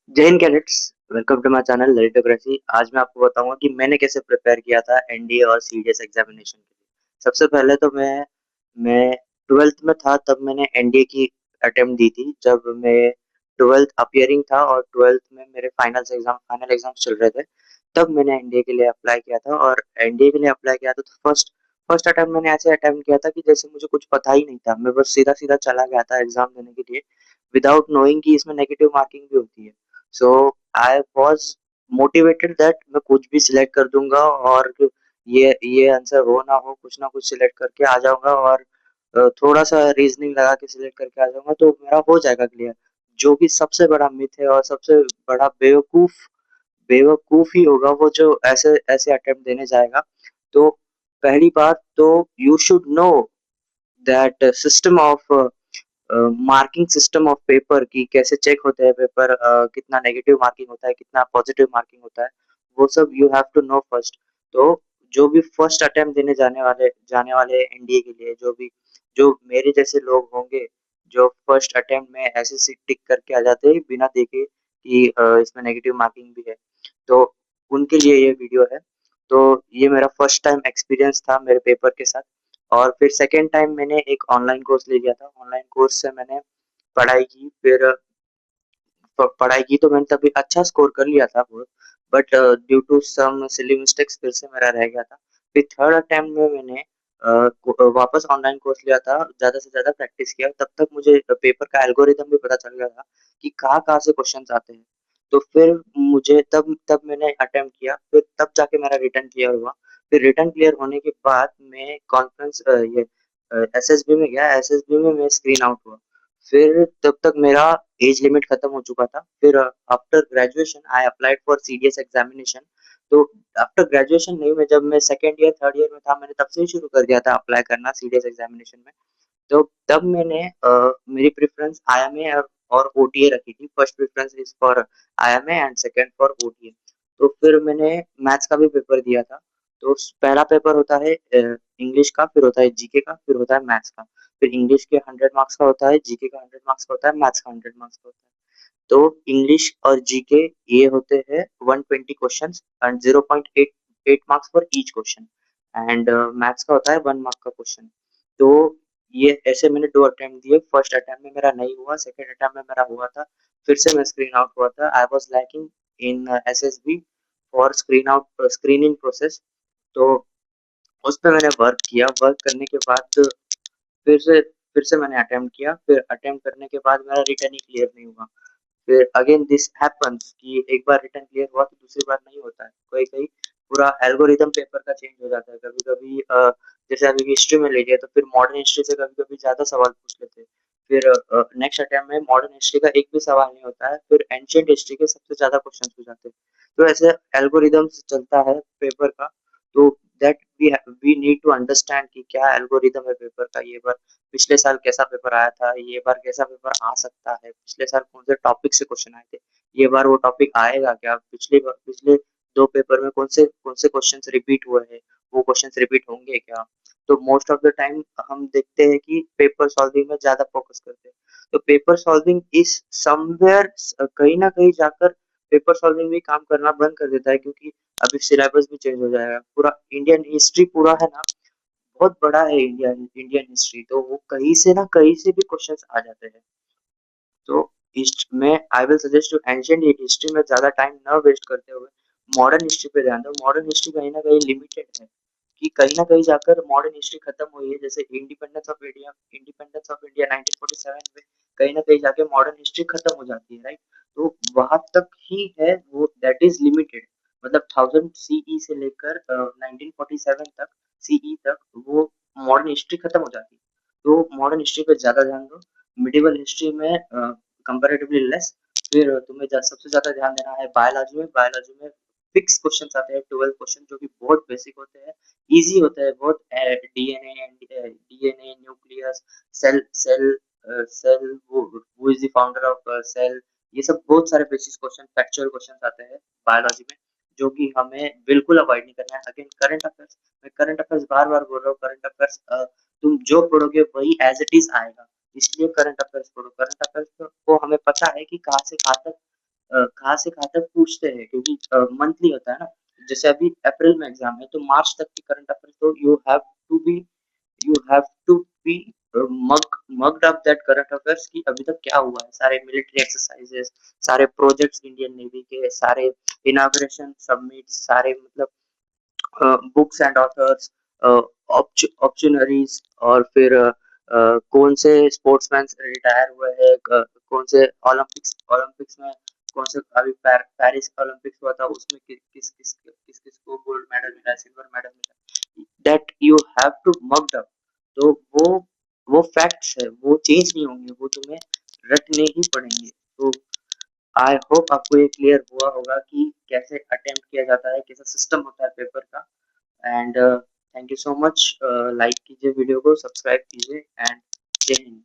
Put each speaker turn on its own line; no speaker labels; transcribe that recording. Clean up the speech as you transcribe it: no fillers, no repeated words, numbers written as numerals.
जय Hind cadets. Welcome to my channel ललिटोक्रेसी। आज मैं आपको बताऊंगा कि मैंने कैसे प्रिपेयर किया था एनडीए और सीडीएस एग्जामिनेशन के लिए। सबसे पहले तो मैं 12th में था, तब मैंने एनडीए की अटेम्प्ट दी थी। जब मैं 12th अपियरिंग था और 12th में मेरे फाइनल एग्जाम चल रहे थे, तब मैंने एनडीए के लिए अप्लाई किया था। और एनडीए के लिए अप्लाई किया था तो फर्स्ट फर्स्ट अटेम्प्ट मैंने ऐसे अटेम्प्ट किया था कि जैसे मुझे कुछ पता ही नहीं था। मैं बस सीधा सीधा चला गया था एग्जाम देने के लिए, विदाउट नोइंग कि इसमें नेगेटिव मार्किंग भी होती है। सो आई वाज मोटिवेटेड दैट मैं कुछ भी सिलेक्ट कर दूंगा, और ये आंसर हो ना कुछ सिलेक्ट करके आ जाऊंगा, और थोड़ा सा रीजनिंग लगा के सिलेक्ट करके आ जाऊंगा तो मेरा हो जाएगा क्लियर। जो कि सबसे बड़ा मिथ है और सबसे बड़ा बेवकूफ ही होगा वो जो ऐसे ऐसे अटेम्प्ट देने जाएगा। तो पहली बात तो you should know that system of marking system of paper की कैसे चेक होते हैं पेपर, कितना नेगेटिव मार्किंग होता है, कितना पॉजिटिव मार्किंग होता है, वो सब you have to know first. तो जो भी फर्स्ट अटेम्प्ट देने जाने वाले एनडीए के लिए, जो मेरे जैसे लोग होंगे, जो फर्स्ट अटेम्प्ट में ऐसे टिक करके आ जाते हैं बिना देखे कि इसमें नेगेटिव मार्किंग भी है, तो उनके लिए ये वीडियो है। तो ये मेरा फर्स्ट टाइम एक्सपीरियंस था मेरे पेपर के साथ। और फिर सेकेंड टाइम मैंने एक ऑनलाइन कोर्स ले लिया था। ऑनलाइन कोर्स से मैंने पढ़ाई की। फिर पढ़ाई की तो मैंने तभी अच्छा स्कोर कर लिया था बहुत, but due to some silly mistakes फिर से मेरा रह गया था। फिर थर्ड अटेम्प्ट में मैंने वापस ऑनलाइन कोर्स लिया था, ज्यादा से ज्यादा प्रैक्टिस किया। तब तक मुझे पेपर का एल्गोरिदम भी पता चल गया था कि कहाँ कहाँ से क्वेश्चन आते हैं। तो फिर मुझे तब तब मैंने अटेम्प्ट किया, फिर तब जाके मेरा रिटर्न क्लियर हुआ। फिर रिटर्न क्लियर होने के बाद मैं कॉन्फ्रेंस ये एसएसबी में गया। एसएसबी में मैं स्क्रीन आउट हुआ। फिर तब तक मेरा एज लिमिट खत्म हो चुका था। फिर after graduation I applied for CDS examination. तो आफ्टर ग्रेजुएशन नहीं, मैं जब मैं सेकेंड ईयर थर्ड ईयर में था, मैंने तब से ही शुरू कर दिया था अप्लाई करना सीडीएस एग्जामिनेशन में। तो तब मैंने मेरी प्रेफरेंस आईएमए और ओटीए रखी थी। First preference is for IMA and second for OTA. तो फिर मैंने मैथ्स का भी पेपर दिया था। तो पहला पेपर होता है इंग्लिश का, फिर होता है जीके का, फिर होता है मैथ्स का। फिर इंग्लिश के 100 मार्क्स का होता है, जीके का 100 मार्क्स का होता है, मैथ्स का 100 मार्क्स का होता है। तो इंग्लिश और जीके ये होते हैं 120 questions and 0.8 marks for each question. And maths का होता है 1 मार्क का क्वेश्चन। तो ये ऐसे मैंने दो अटेम्प्ट दिए। फर्स्ट अटेम्प्ट में मेरा नहीं हुआ, सेकंड अटेम्प्ट में मेरा हुआ था। फिर से मैं स्क्रीन आउट हुआ था। I was lacking in SSB for screening process. तो उस पे मैंने वर्क किया। वर्क करने के बाद फिर से मैंने अटेम्प्ट किया। फिर अटेम्प्ट करने के बाद मेरा रिटर्न ही क्लियर नहीं हुआ। फिर अगेन दिस हैपेंस कि एक बार रिटर्न क्लियर हुआ तो दूसरी बार नहीं होता है। कोई कहीं पूरा एल्गोरिदम पेपर का चेंज हो जाता है। कभी कभी जैसे अभी हिस्ट्री में लीजिए तो फिर मॉडर्न हिस्ट्री से कभी कभी ज्यादा सवाल पूछ लेते हैं। फिर नेक्स्ट अटेम्प्ट में मॉडर्न हिस्ट्री का एक भी सवाल नहीं होता है, फिर एंशियंट हिस्ट्री के सबसे ज्यादा क्वेश्चन हो जाते हैं। तो ऐसे एल्गोरिदम चलता है पेपर का। तो that we need to understand कि क्या एल्गोरिदम है पेपर का। ये बार पिछले साल कैसा पेपर आया था, ये बार कैसा पेपर आ सकता है, पिछले साल कौन से टॉपिक से क्वेश्चन आए थे, ये बार वो टॉपिक आएगा क्या, पिछले दो पेपर में कौन से क्वेश्चन रिपीट हुए हैं, वो क्वेश्चन रिपीट होंगे क्या। तो मोस्ट ऑफ द टाइम हम देखते हैं कि पेपर सॉल्विंग में ज्यादा फोकस करते हैं। तो पेपर सॉल्विंग इज समवेयर, कहीं ना कहीं जाकर पेपर सॉल्विंग भी काम करना बंद कर देता है, क्योंकि अभी सिलेबस भी चेंज हो जाएगा। पूरा इंडियन हिस्ट्री पूरा है ना, बहुत बड़ा है इंडियन हिस्ट्री। तो वो कहीं से ना कहीं से भी क्वेश्चंस आ जाते हैं। तो मैं I will suggest to ancient history में ज्यादा टाइम न वेस्ट करते हुए मॉडर्न हिस्ट्री पे ध्यान दो। मॉडर्न हिस्ट्री कहीं ना कहीं लिमिटेड है, कि कहीं ना कहीं जाकर मॉडर्न हिस्ट्री खत्म हुई है। जैसे इंडिपेंडेंस ऑफ इंडिया 1947 में कहीं ना कहीं जाके मॉडर्न हिस्ट्री खत्म हो जाती है, राइट। तो वहां तक ही है वो, दैट इज लिमिटेड। मतलब 1000 सीई से लेकर 1947 तक, सीई तक वो मॉडर्न हिस्ट्री खत्म हो जाती है। तो मॉडर्न हिस्ट्री पे ज्यादा ध्यान दो। मिडिवल हिस्ट्री में कंपैरेटिवली लेस। फिर तुम्हें सबसे ज्यादा ध्यान देना है बायोलॉजी में। बायोलॉजी में फिक्स क्वेश्चन आते हैं, 12 क्वेश्चन, जो कि बहुत बेसिक होते हैं, इजी होता है बहुत। DNA, nucleus, cell cell cell, who is the founder of cell, ये सब बहुत सारे बेसिक क्वेश्चन, फैक्चुअल क्वेश्चन आते हैं बायोलॉजी में, जो कि हमें बिल्कुल अवॉइड नहीं करना है। अगेन करंट अफेयर्स, मैं करंट अफेयर्स बार बार बोल रहा हूँ। करंट अफेयर्स तुम जो पढ़ोगे वही एज इट इज आएगा, इसलिए करंट अफेयर्स पढ़ो। करंट अफेयर्स को हमें पता है कि कहाँ से कहाँ तक कहाँ से कहाँ तक पूछते हैं, क्योंकि मंथली होता है ना। जैसे अभी अप्रैल में एग्जाम है तो मार्च तक की करंट अफेयर तो you have to be mugged up that current affairs की अभी तक क्या हुआ है, सारे मिलिट्री एक्सरसाइजेस, सारे प्रोजेक्ट्स इंडियन नेवी के, सारे इनॉग्रेशन सबमिट, सारे मतलब बुक्स एंड ऑथर्स, ऑप्शनरीज, और फिर कौन से स्पोर्ट्समैन रिटायर हुए हैं, कौन से ओलंपिक्स ओलंपिक्स में, कौन से अभी पेरिस ओलंपिक्स हुआ था उसमें किस को गोल्ड मेडल मिला, सिल्वर मेडल मिला, that you have to mugged up. तो वो फैक्ट्स है, वो चेंज नहीं होंगे, वो तुम्हें रटने ही पड़ेंगे। तो आई होप आपको ये क्लियर हुआ होगा कि कैसे अटेम्प्ट किया जाता है, कैसा सिस्टम होता है पेपर का। And thank you so much. Like कीजिए वीडियो को, सब्सक्राइब कीजिए, एंड जय हिंद।